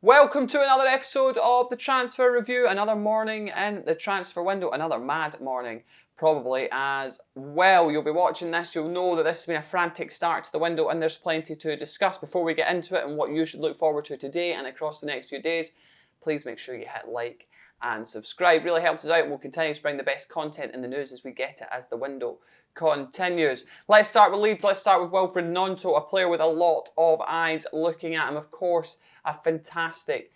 Welcome to another episode of the Transfer Review, another morning in the transfer window, another mad morning probably as well. You'll be watching this, you'll know that this has been a frantic start to the window and there's plenty to discuss. Before we get into it and what you should look forward to today and across the next few days, please make sure you hit like and subscribe. Really helps us out and we'll continue to bring the best content in the news as we get it as the window continues. Let's start with Leeds. Let's start with Wilfried Gnonto, a player with a lot of eyes looking at him. Of course, a fantastic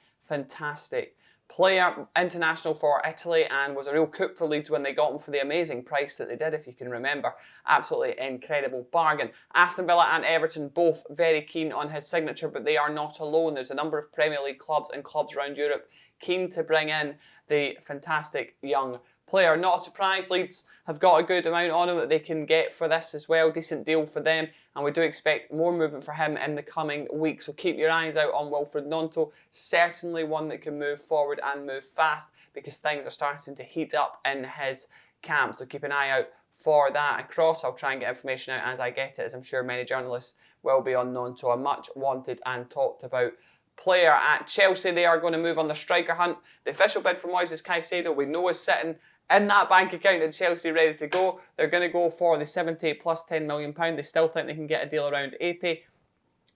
player, international for Italy, and was a real coup for Leeds when they got him for the amazing price that they did, if you can remember. Absolutely incredible bargain. Aston Villa and Everton both very keen on his signature, but they are not alone. There's a number of Premier League clubs and clubs around Europe keen to bring in the fantastic young player. Not a surprise, Leeds have got a good amount on him that they can get for this as well. Decent deal for them, and we do expect more movement for him in the coming weeks. So keep your eyes out on Wilfried Gnonto. Certainly one that can move forward and move fast because things are starting to heat up in his camp. So keep an eye out for that across. I'll try and get information out as I get it, as I'm sure many journalists will be on Gnonto. A much wanted and talked about player at Chelsea. They are going to move on the striker hunt. The official bid for Moises Caicedo we know is sitting in that bank account at Chelsea ready to go. They're going to go for the 70 plus £10 million. They still think they can get a deal around 80.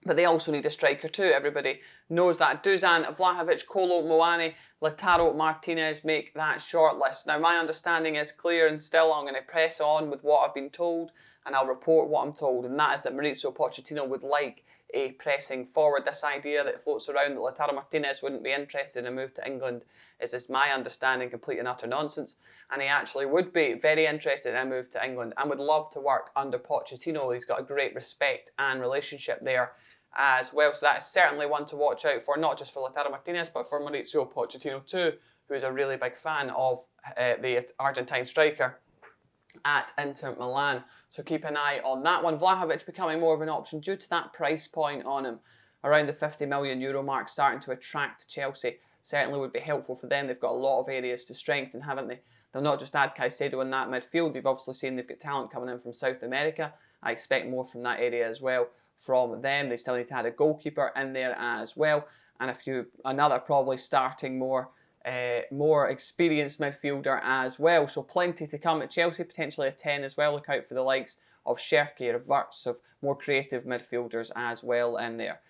But they also need a striker too. Everybody knows that. Dusan, Vlahovic, Kolo Muani, Lautaro Martinez make that shortlist. Now my understanding is clear and still I'm going to press on with what I've been told and I'll report what I'm told, and that is that Mauricio Pochettino would like a pressing forward. This idea that floats around that Lautaro Martinez wouldn't be interested in a move to England is my understanding, complete and utter nonsense, and he actually would be very interested in a move to England and would love to work under Pochettino. He's got a great respect and relationship there as well, so that's certainly one to watch out for, not just for Lautaro Martinez but for Mauricio Pochettino too, who is a really big fan of the Argentine striker at Inter Milan. So keep an eye on that one. Vlahovic becoming more of an option due to that price point on him. Around the €50 million mark, starting to attract Chelsea. Certainly would be helpful for them. They've got a lot of areas to strengthen, haven't they? They'll not just add Caicedo in that midfield. You've obviously seen they've got talent coming in from South America. I expect more from that area as well from them. They still need to add a goalkeeper in there as well. And another probably starting more experienced midfielder as well. So plenty to come at Chelsea, potentially a 10 as well. Look out for the likes of Sherky or Wirtz, of more creative midfielders as well in there.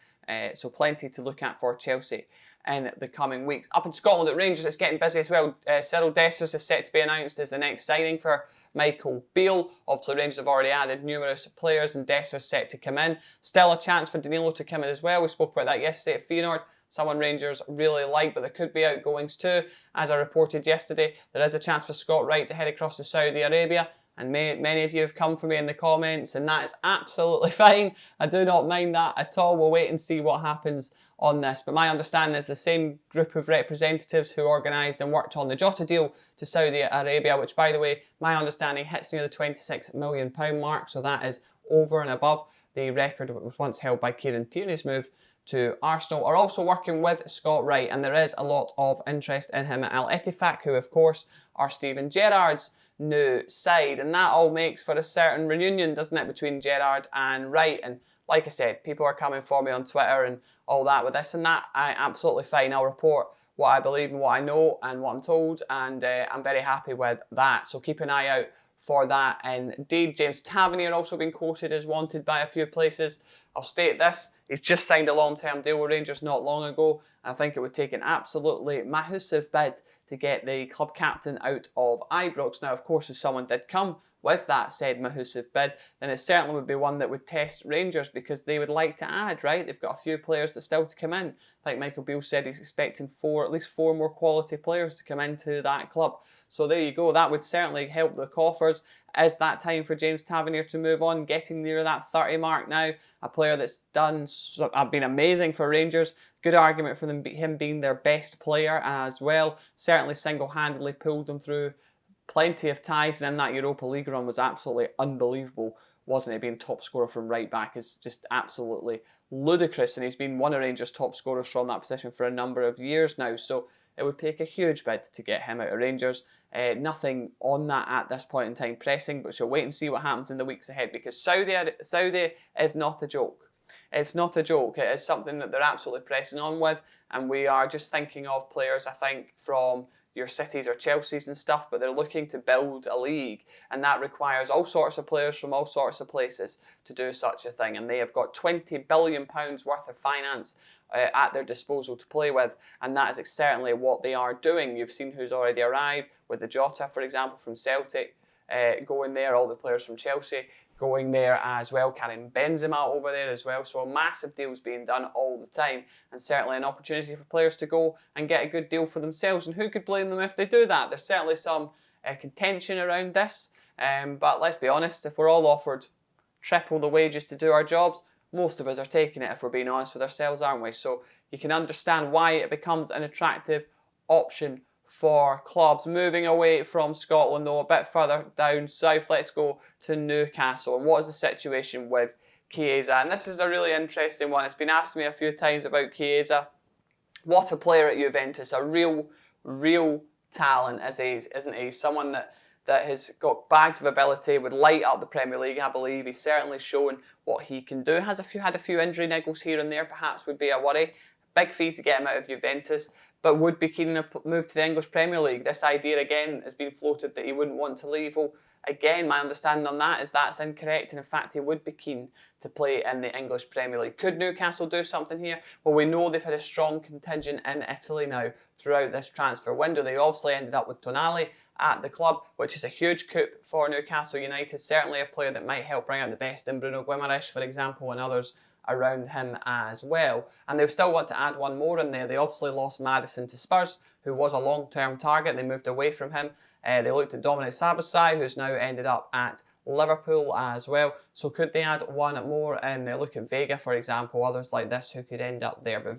So plenty to look at for Chelsea in the coming weeks. Up in Scotland at Rangers, it's getting busy as well. Cyril Dessers is set to be announced as the next signing for Michael Beale. Obviously Rangers have already added numerous players and Dessers set to come in. Still a chance for Danilo to come in as well. We spoke about that yesterday at Feyenoord. Someone Rangers really like, but there could be outgoings too. As I reported yesterday, there is a chance for Scott Wright to head across to Saudi Arabia, and many of you have come for me in the comments, and that is absolutely fine. I do not mind that at all. We'll wait and see what happens on this. But my understanding is the same group of representatives who organised and worked on the Jota deal to Saudi Arabia, which, by the way, my understanding hits near the £26 million mark, so that is over and above the record that was once held by Kieran Tierney's move to Arsenal, are also working with Scott Wright, and there is a lot of interest in him at Al Ettifaq, who of course are Steven Gerrard's new side, and that all makes for a certain reunion, doesn't it, between Gerrard and Wright. And like I said, people are coming for me on Twitter and all that with this and that. I'm absolutely fine. I'll report what I believe and what I know and what I'm told, and I'm very happy with that. So keep an eye out for that. Indeed, James Tavernier also been quoted as wanted by a few places. I'll state this, he's just signed a long-term deal with Rangers not long ago. I think it would take an absolutely massive bid to get the club captain out of Ibrox. Now, of course, if someone did come with that said massive bid, then it certainly would be one that would test Rangers, because they would like to add, right? They've got a few players that still to come in. Like Michael Beale said, he's expecting at least four more quality players to come into that club. So there you go, that would certainly help the coffers. Is that time for James Tavernier to move on, getting near that 30 mark now? A player that's been amazing for Rangers. Good argument for him being their best player as well. Certainly single-handedly pulled them through plenty of ties, and in that Europa League run was absolutely unbelievable, wasn't it? Being top scorer from right back is just absolutely ludicrous, and he's been one of Rangers' top scorers from that position for a number of years now. So it would take a huge bid to get him out of Rangers. Nothing on that at this point in time pressing, but she'll wait and see what happens in the weeks ahead, because Saudi is not a joke. It's not a joke. It is something that they're absolutely pressing on with, and we are just thinking of players, I think, from your Cities or Chelseas and stuff, but they're looking to build a league, and that requires all sorts of players from all sorts of places to do such a thing, and they have got £20 billion worth of finance at their disposal to play with, and that is certainly what they are doing. You've seen who's already arrived, with the Jota, for example, from Celtic going there, all the players from Chelsea going there as well, Karim Benzema over there as well, so a massive deal's being done all the time, and certainly an opportunity for players to go and get a good deal for themselves, and who could blame them if they do that? There's certainly some contention around this, but let's be honest, if we're all offered triple the wages to do our jobs, most of us are taking it, if we're being honest with ourselves, aren't we? So you can understand why it becomes an attractive option for clubs. Moving away from Scotland though, a bit further down south, let's go to Newcastle. And what is the situation with Chiesa? And this is a really interesting one. It's been asked me a few times about Chiesa. What a player at Juventus, a real talent, isn't he? Someone that has got bags of ability, would light up the Premier League, I believe. He's certainly shown what he can do. Had a few injury niggles here and there, perhaps would be a worry. Big fee to get him out of Juventus, but would be keen to move to the English Premier League. This idea again has been floated that he wouldn't want to leave. Well, again, my understanding on that is that's incorrect, and in fact he would be keen to play in the English Premier League. Could Newcastle do something here? Well, we know they've had a strong contingent in Italy now throughout this transfer window. They obviously ended up with Tonali at the club, which is a huge coup for Newcastle United. Certainly a player that might help bring out the best in Bruno Guimaraes, for example, and others around him as well. And they've still got to add one more in there. They obviously lost Maddison to Spurs, who was a long-term target. They moved away from him. They looked at Dominic Szoboszlai, who's now ended up at Liverpool as well. So could they add one more in? They look at Vega, for example, others like this who could end up there. But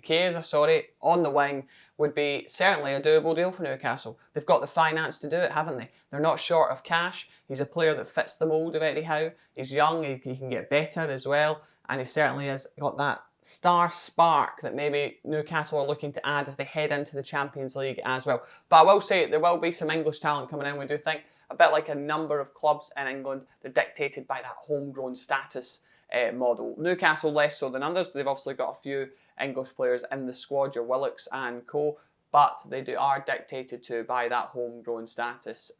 Chiesa, on the wing would be certainly a doable deal for Newcastle. They've got the finance to do it, haven't they? They're not short of cash. He's a player that fits the mould of Eddie Howe. He's young, he can get better as well, and he certainly has got that star spark that maybe Newcastle are looking to add as they head into the Champions League as well. But I will say there will be some English talent coming in, we do think. A bit like a number of clubs in England, they're dictated by that homegrown status model. Newcastle less so than others. They've obviously got a few English players in the squad, your Willocks and co, but they are dictated to by that homegrown status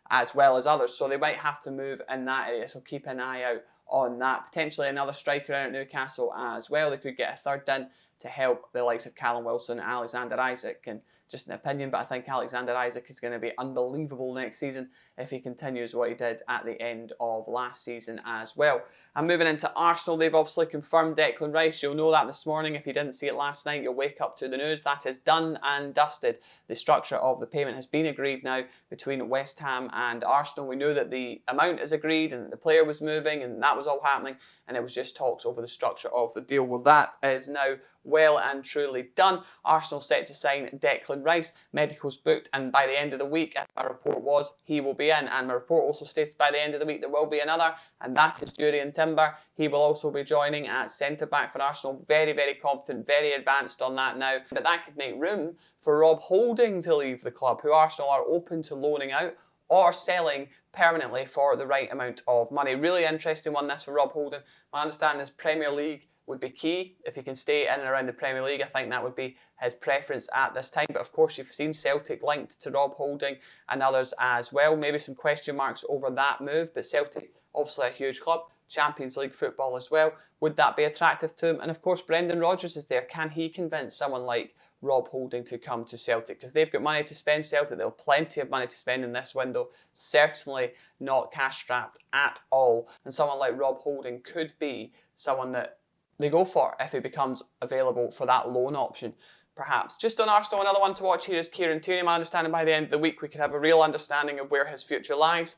as well as others. So they might have to move in that area, so keep an eye out on that. Potentially another striker out at Newcastle as well. They could get a third in to help the likes of Callum Wilson, Alexander Isak, and just an opinion, but I think Alexander Isak is going to be unbelievable next season if he continues what he did at the end of last season as well. And moving into Arsenal, they've obviously confirmed Declan Rice. You'll know that this morning. If you didn't see it last night, you'll wake up to the news. That is done and dusted. The structure of the payment has been agreed now between West Ham and Arsenal. We knew that the amount is agreed and the player was moving and that was all happening, and it was just talks over the structure of the deal. Well, that is now well and truly done. Arsenal set to sign Declan Rice. Medicals booked, and by the end of the week, my report was he will be in. And my report also states by the end of the week there will be another, and that is Jurriën Timber. He will also be joining at centre back for Arsenal. Very, very confident, very advanced on that now. But that could make room for Rob Holding to leave the club, who Arsenal are open to loaning out or selling permanently for the right amount of money. Really interesting one, this, for Rob Holding. My understanding is Premier League would be key. If he can stay in and around the Premier League, I think that would be his preference at this time. But of course, you've seen Celtic linked to Rob Holding and others as well. Maybe some question marks over that move, but Celtic, obviously a huge club, Champions League football as well. Would that be attractive to him? And of course, Brendan Rodgers is there. Can he convince someone like Rob Holding to come to Celtic? Because they've got money to spend, Celtic. They'll have plenty of money to spend in this window. Certainly not cash strapped at all. And someone like Rob Holding could be someone that they go for if he becomes available for that loan option, perhaps. Just on Arsenal, another one to watch here is Kieran Tierney. My understanding, by the end of the week, we could have a real understanding of where his future lies.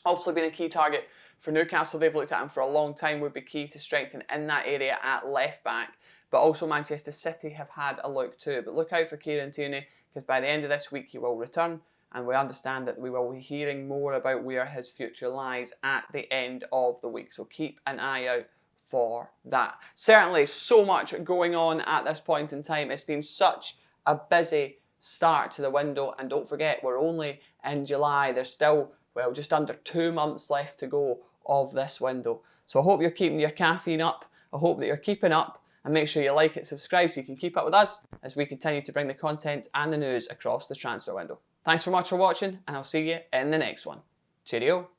Obviously been a key target for Newcastle. They've looked at him for a long time. Would be key to strengthen in that area at left back. But also Manchester City have had a look too. But look out for Kieran Tierney, because by the end of this week he will return. And we understand that we will be hearing more about where his future lies at the end of the week. So keep an eye out for that. Certainly so much going on at this point in time. It's been such a busy start to the window, and don't forget we're only in July. There's still, well, just under 2 months left to go of this window. So I hope you're keeping your caffeine up. I hope that you're keeping up, and make sure you like it, subscribe so you can keep up with us as we continue to bring the content and the news across the transfer window. Thanks so much for watching, and I'll see you in the next one. Cheerio.